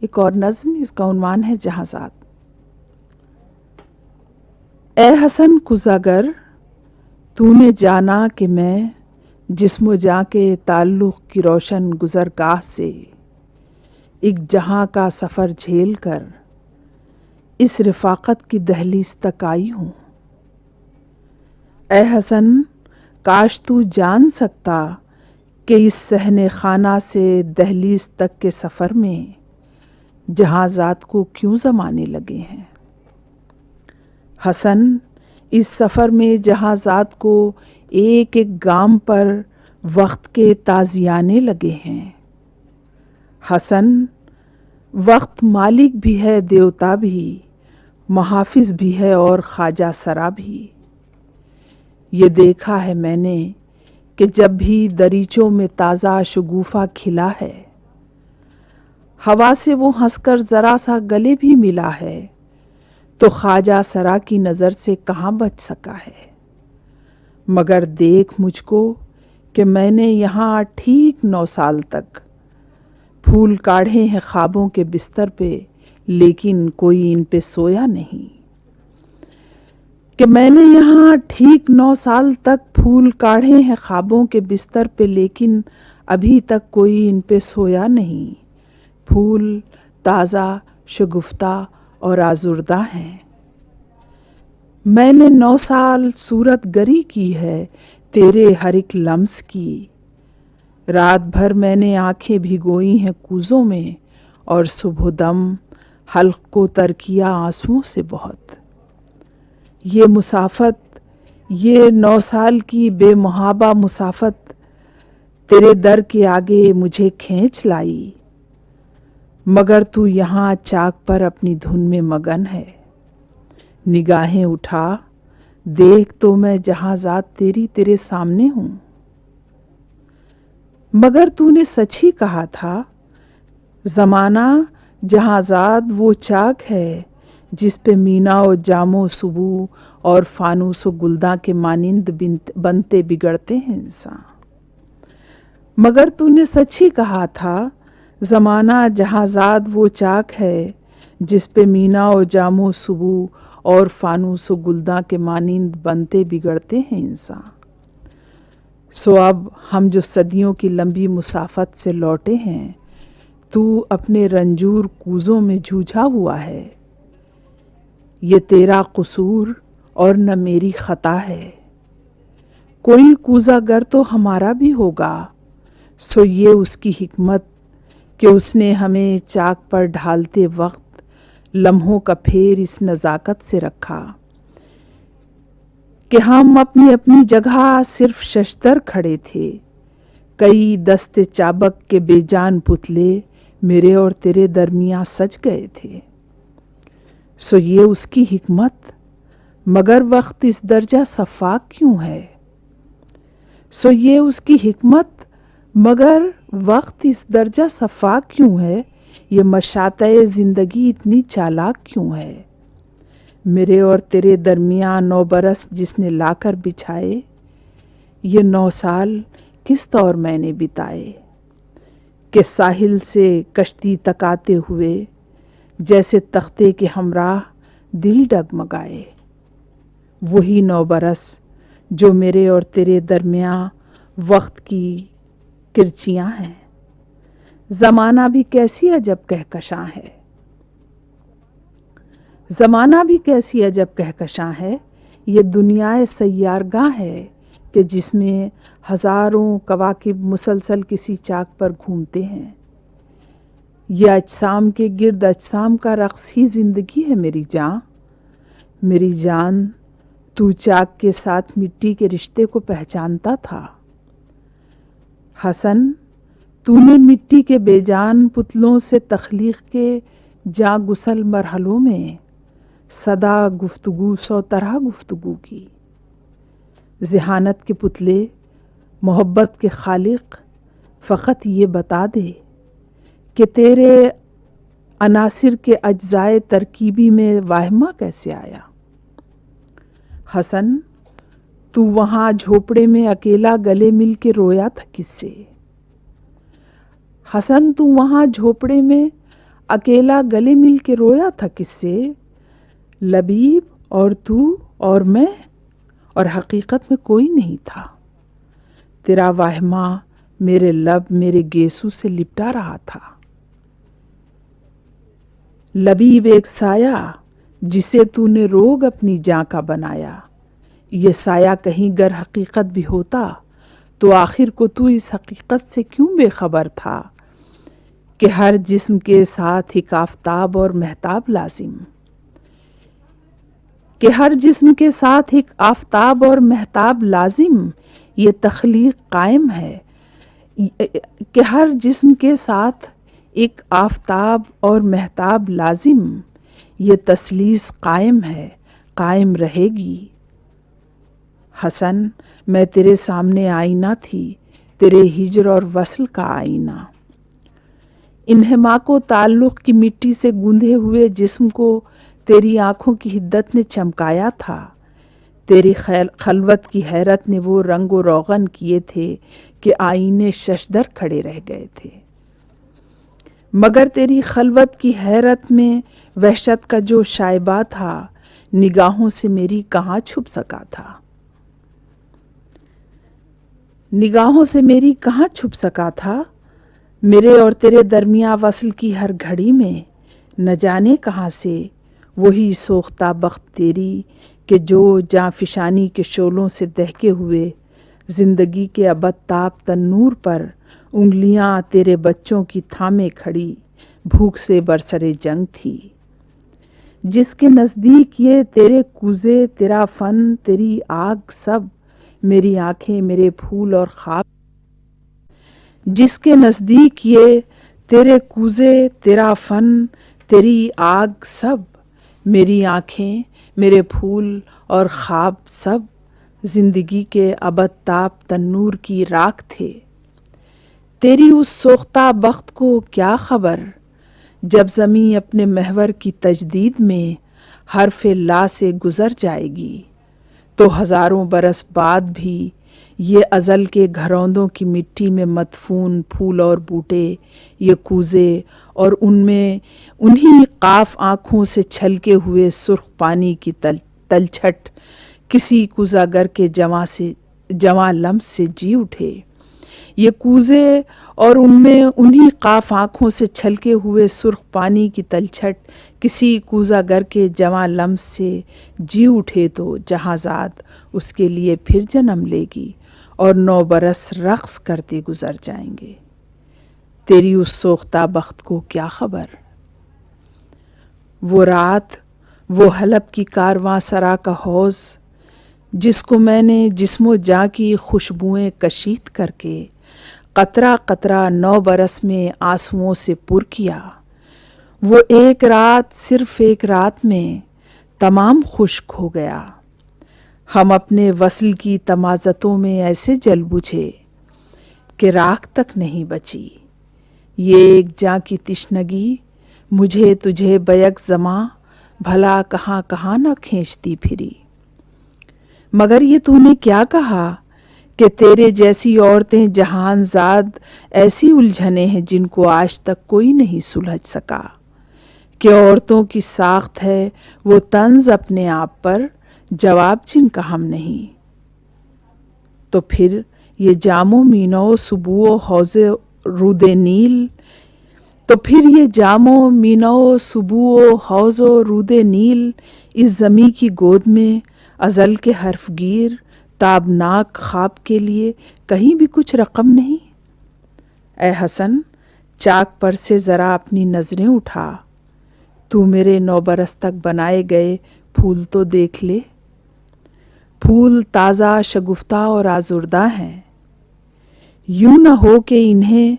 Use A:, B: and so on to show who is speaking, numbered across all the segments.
A: ایک اور نظم، اس کا عنوان ہے جہازات۔ اے حسن کزاگر، تو نے جانا کہ میں جسم و جاں کے تعلق کی روشن گزرگاہ سے ایک جہاں کا سفر جھیل کر اس رفاقت کی دہلیز تک آئی ہوں۔ اے حسن، کاش تو جان سکتا کہ اس صحن خانہ سے دہلیز تک کے سفر میں جہازات کو کیوں زمانے لگے ہیں۔ حسن، اس سفر میں جہازات کو ایک ایک گام پر وقت کے تازیانے لگے ہیں۔ حسن، وقت مالک بھی ہے، دیوتا بھی، محافظ بھی ہے اور خواجہ سرا بھی۔ یہ دیکھا ہے میں نے کہ جب بھی دریچوں میں تازہ شگوفہ کھلا ہے، ہوا سے وہ ہنس کر ذرا سا گلے بھی ملا ہے تو خواجہ سرا کی نظر سے کہاں بچ سکا ہے۔ مگر دیکھ مجھ کو کہ میں نے یہاں ٹھیک 9 سال تک پھول کاڑھے ہیں خوابوں کے بستر پہ، لیکن کوئی ان پہ سویا نہیں۔ کہ میں نے یہاں ٹھیک 9 سال تک پھول کاڑھے ہیں خوابوں کے بستر پہ، لیکن ابھی تک کوئی ان پہ سویا نہیں۔ پھول تازہ، شگفتہ اور آزردہ ہیں۔ میں نے 9 سال صورت گری کی ہے تیرے ہر ایک لمس کی۔ رات بھر میں نے آنکھیں بھگوئی ہیں کوزوں میں، اور صبح دم حلق کو تر کیا آنسوؤں سے بہت۔ یہ مسافت، یہ 9 سال کی بے محابہ مسافت تیرے در کے آگے مجھے کھینچ لائی، مگر تو یہاں چاک پر اپنی دھن میں مگن ہے۔ نگاہیں اٹھا، دیکھ تو میں جہازات تیرے سامنے ہوں۔ مگر تو نے سچ ہی کہا تھا، زمانہ جہازات وہ چاک ہے جس پہ مینا و جام و سبو اور فانوس و گلداں کے مانند بنتے بگڑتے ہیں انسان۔ مگر تو نے سچ ہی کہا تھا، زمانہ جہازات وہ چاک ہے جس پہ مینا و جام و سبو اور فانوس و گلداں کے مانند بنتے بگڑتے ہیں انسان۔ سو اب ہم جو صدیوں کی لمبی مسافت سے لوٹے ہیں، تو اپنے رنجور کوزوں میں جھوجھا ہوا ہے۔ یہ تیرا قصور اور نہ میری خطا ہے۔ کوئی کوزہ گر تو ہمارا بھی ہوگا، سو یہ اس کی حکمت کہ اس نے ہمیں چاک پر ڈھالتے وقت لمحوں کا پھیر اس نزاکت سے رکھا کہ ہم اپنی اپنی جگہ صرف ششدر کھڑے تھے۔ کئی دست چابک کے بے جان پتلے میرے اور تیرے درمیان سج گئے تھے۔ سو یہ اس کی حکمت، مگر وقت اس درجہ صفاق کیوں ہے؟ سو یہ اس کی حکمت، مگر وقت اس درجہ صفاق کیوں ہے؟ یہ مشاطۂ زندگی اتنی چالاک کیوں ہے؟ میرے اور تیرے درمیان 9 برس جس نے لا کر بچھائے، یہ 9 سال کس طور میں نے بتائے کہ ساحل سے کشتی تک آتے ہوئے جیسے تختے کے ہمراہ دل ڈگمگائے۔ وہی 9 برس جو میرے اور تیرے درمیان وقت کی کرچیاں ہیں۔ زمانہ بھی کیسی عجب کہکشاں ہے، زمانہ بھی کیسی عجب کہکشاں ہے۔ یہ دنیائے سیارگاہ ہے کہ جس میں ہزاروں کواکب مسلسل کسی چاک پر گھومتے ہیں۔ یہ اجسام کے گرد اجسام کا رقص ہی زندگی ہے میری جان۔ میری جان، تو چاک کے ساتھ مٹی کے رشتے کو پہچانتا تھا۔ حسن، تو نے مٹی کے بے جان پتلوں سے تخلیق کے جاں گسل مرحلوں میں صدا گفتگو 100 طرح گفتگو کی۔ ذہانت کے پتلے، محبت کے خالق، فقط یہ بتا دے کہ تیرے عناصر کے اجزائے ترکیبی میں واہمہ کیسے آیا؟ حسن، تو وہاں جھوپڑے میں اکیلا گلے مل کے رویا تھا کس سے؟ حسن، تو وہاں جھوپڑے میں اکیلا گلے مل کے رویا تھا کس سے؟ لبیب اور تو اور میں، اور حقیقت میں کوئی نہیں تھا۔ تیرا واہمہ میرے لب میرے گیسو سے لپٹا رہا تھا۔ لبیب ایک سایہ جسے تو نے روگ اپنی جاں کا بنایا، یہ سایہ کہیں گر حقیقت بھی ہوتا تو آخر کو تو اس حقیقت سے کیوں بے خبر تھا کہ ہر جسم کے ساتھ ایک آفتاب اور مہتاب لازم، کہ ہر جسم کے ساتھ ایک آفتاب اور مہتاب لازم یہ تخلیق قائم ہے، کہ ہر جسم کے ساتھ ایک آفتاب اور مہتاب لازم یہ تثلیث قائم ہے، قائم رہے گی۔ حسن، میں تیرے سامنے آئینہ تھی، تیرے ہجر اور وصل کا آئینہ۔ انہماک و تعلق کی مٹی سے گوندھے ہوئے جسم کو تیری آنکھوں کی حدت نے چمکایا تھا، تیری خلوت کی حیرت نے وہ رنگ و روغن کیے تھے کہ آئینے ششدر کھڑے رہ گئے تھے، مگر تیری خلوت کی حیرت میں وحشت کا جو شائبہ تھا نگاہوں سے میری کہاں چھپ سکا تھا، نگاہوں سے میری کہاں چھپ سکا تھا۔ میرے اور تیرے درمیان وصل کی ہر گھڑی میں نہ جانے کہاں سے وہی سوختہ بخت تیری کہ جو جاں فشانی کے شعلوں سے دہکے ہوئے زندگی کے ابد تاب تنور پر انگلیاں تیرے بچوں کی تھامے کھڑی بھوک سے برسرے جنگ تھی، جس کے نزدیک یہ تیرے کوزے، تیرا فن، تیری آگ سب، میری آنکھیں، میرے پھول اور خواب، جس کے نزدیک یہ تیرے کوزے، تیرا فن، تیری آگ سب، میری آنکھیں، میرے پھول اور خواب سب زندگی کے ابد تاب تنور کی راکھ تھے۔ تیری اس سوختہ بخت کو کیا خبر جب زمیں اپنے محور کی تجدید میں حرف لا سے گزر جائے گی تو ہزاروں برس بعد بھی یہ ازل کے گھروندوں کی مٹی میں مدفون پھول اور بوٹے، یہ کوزے اور ان میں انہی قاف آنکھوں سے چھلکے ہوئے سرخ پانی کی تلچھٹ کسی کوزاگر کے جواں لمس سے جی اٹھے، یہ کوزے اور ان میں انہی قاف آنکھوں سے چھلکے ہوئے سرخ پانی کی تلچھٹ کسی کوزاگر کے جواں لمس سے جی اٹھے تو جہازاد اس کے لیے پھر جنم لے گی اور 9 برس رقص کرتے گزر جائیں گے۔ تیری اس سوختہ بخت کو کیا خبر؟ وہ رات، وہ حلب کی کارواں سرا کا حوض جس کو میں نے جسم و جاں کی خوشبوئیں کشید کر کے قطرہ قطرہ 9 برس میں آنسوؤں سے پر کیا، وہ ایک رات، صرف ایک رات میں تمام خشک ہو گیا۔ ہم اپنے وصل کی تمازتوں میں ایسے جل بجھے کہ راکھ تک نہیں بچی، یہ ایک جاں کی تشنگی مجھے تجھے بیک زماں بھلا کہاں کہاں نہ کھینچتی پھری۔ مگر یہ تو نے کیا کہا کہ تیرے جیسی عورتیں جہان زاد ایسی الجھنیں ہیں جن کو آج تک کوئی نہیں سلجھ سکا، کہ عورتوں کی ساخت ہے وہ طنز اپنے آپ پر، جواب جن کا ہم نہیں۔ تو پھر یہ جام و مینو صبو و حوض رود نیل، تو پھر یہ جام و مینو صبو و حوض و رود نیل اس زمیں کی گود میں ازل کے حرف گیر تابناک خواب کے لیے کہیں بھی کچھ رقم نہیں۔ اے حسن، چاک پر سے ذرا اپنی نظریں اٹھا، تو میرے 9 برس تک بنائے گئے پھول تو دیکھ لے، پھول تازہ، شگفتہ اور آزردہ ہیں، یوں نہ ہو کہ انہیں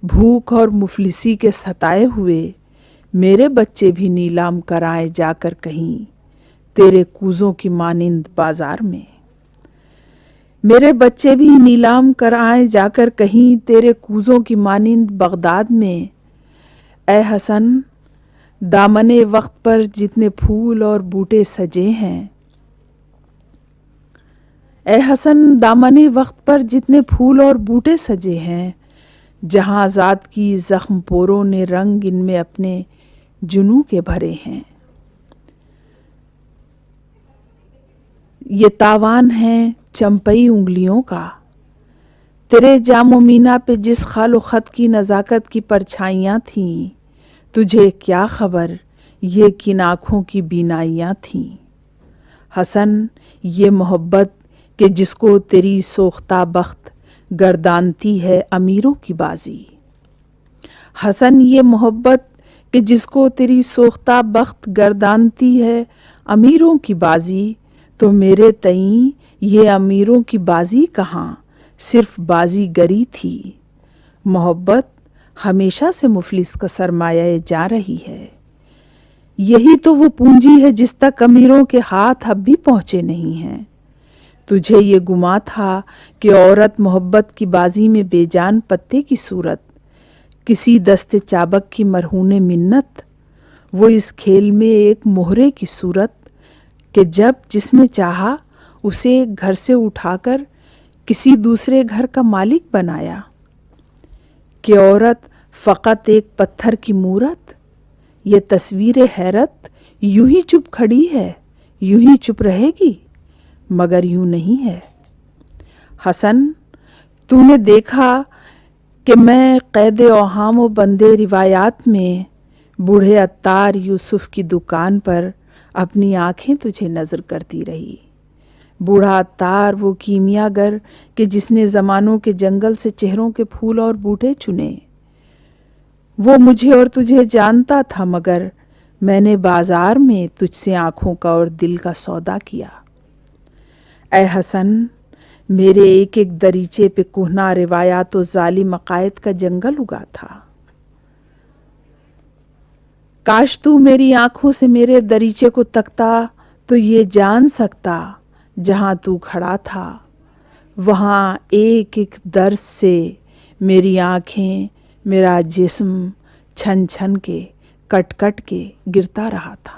A: بھوک اور مفلسی کے ستائے ہوئے میرے بچے بھی نیلام کرائیں جا کر کہیں تیرے کوزوں کی مانند بازار میں، میرے بچے بھی نیلام کرائیں جا کر کہیں تیرے کوزوں کی مانند بغداد میں۔ اے حسن، دامن وقت پر جتنے پھول اور بوٹے سجے ہیں، اے حسن، دامن وقت پر جتنے پھول اور بوٹے سجے ہیں، جہاں ذات کی زخم پوروں نے رنگ ان میں اپنے جنوں کے بھرے ہیں۔ یہ تاوان ہے چمپئی انگلیوں کا، تیرے جام و مینا پہ جس خال و خط کی نزاکت کی پرچھائیاں تھیں، تجھے کیا خبر یہ کن آنکھوں کی بینائیاں تھیں۔ حسن یہ محبت کہ جس کو تیری سوختہ بخت گردانتی ہے امیروں کی بازی، حسن یہ محبت کہ جس کو تیری سوختہ بخت گردانتی ہے امیروں کی بازی، تو میرے تئیں یہ امیروں کی بازی کہاں، صرف بازی گری تھی۔ محبت ہمیشہ سے مفلس کا سرمایہ جا رہی ہے، یہی تو وہ پونجی ہے جس تک امیروں کے ہاتھ اب بھی پہنچے نہیں ہیں۔ تجھے یہ گمان تھا کہ عورت محبت کی بازی میں بے جان پتے کی صورت، کسی دست چابک کی مرہون منت، وہ اس کھیل میں ایک مہرے کی صورت کہ جب جس نے چاہا اسے گھر سے اٹھا کر کسی دوسرے گھر کا مالک بنایا، کہ عورت فقط ایک پتھر کی مورت، یہ تصویر حیرت یوں ہی چپ کھڑی ہے، یوں ہی چپ رہے گی، مگر یوں نہیں ہے۔ حسن تو نے دیکھا کہ میں قید اوہام و بندے روایات میں بوڑھے عطار یوسف کی دکان پر اپنی آنکھیں تجھے نظر کرتی رہی۔ بوڑھا عطار وہ کیمیا گر کہ جس نے زمانوں کے جنگل سے چہروں کے پھول اور بوٹے چنے، وہ مجھے اور تجھے جانتا تھا، مگر میں نے بازار میں تجھ سے آنکھوں کا اور دل کا سودا کیا۔ اے حسن میرے ایک ایک دریچے پہ کہنا روایات و ظالم عقائد کا جنگل اگا تھا۔ کاش تو میری آنکھوں سے میرے دریچے کو تکتا تو یہ جان سکتا، جہاں تو کھڑا تھا وہاں ایک ایک درس سے میری آنکھیں، میرا جسم چھن چھن کے کٹ کٹ کے گرتا رہا تھا۔